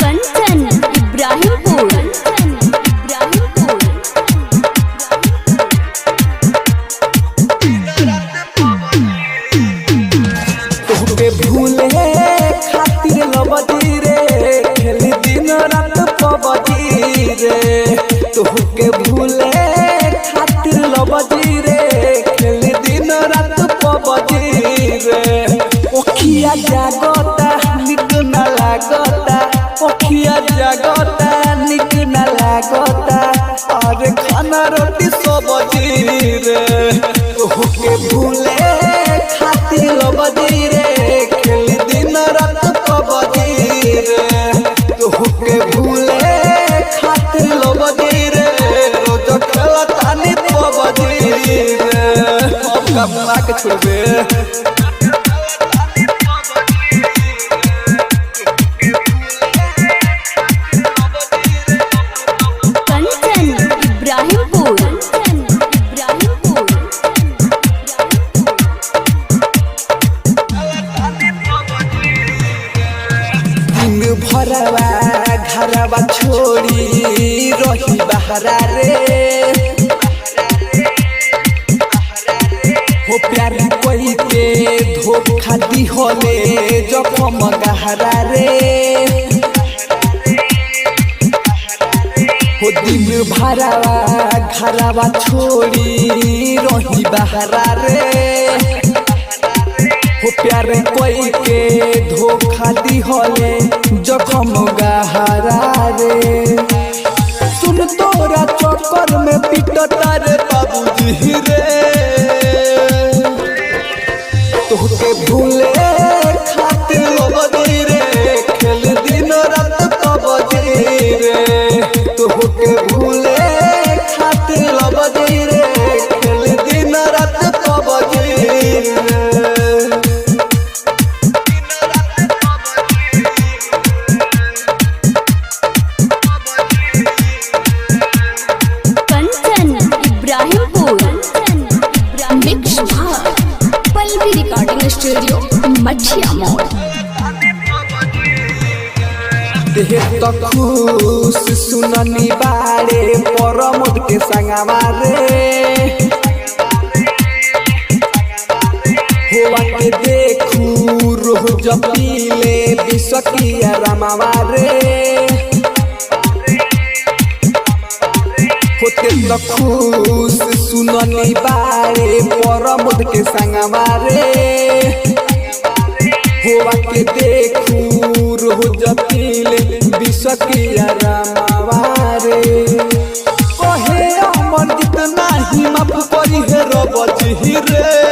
कंचन इब्राहिमपुर। तोहके भूले खातिर लबदी रे खेली दिन रात पबजी रे। तोहके भूले खातिर लबदी रे खेली दिन रात पबजी रे। ओखिया जागता निक न लागता, ओखिया जागता निक न लागता, अरे खाना रोटी सब्जी रे। तोहके भूले खातिर लबदी रे खेली दिन रात पबजी रे। तोहके भूले खातिर लबदी रे रोज खेलतानी पबजी रे। अब कमा के छोड़बे भरवा घरवा छोड़ी रही बहरा रे। हो प्यार कोई के धोखा दी होले जखम गहरा रे। हो दिन भरवा घरवा छोड़ी रही बहरा रे। हो प्यार कोई के धोखा दी होले जखम गहरा रे। सुन तोरा चक्कर में पिटता रे बाबूजी रे। तोहके भूले खातिर लबदी रे खेल दिन रात पबजी रे। तोहके भूले खातिर लबदी रे खेल दिन रात पबजी रे। स्टूडियो मठिया मोड़। देह खुश सुननी बारे परमोद के संगवा रे। होवा के देखू रोज पीले बिसकिया रमावा रे। होते तो खुश सुननी बारे परमोद के संगवा रे। होवा के देखू रोज पीले बिसकिया रमावा रे। कहे अमर जितना ही माफ करी हे रबजी रे।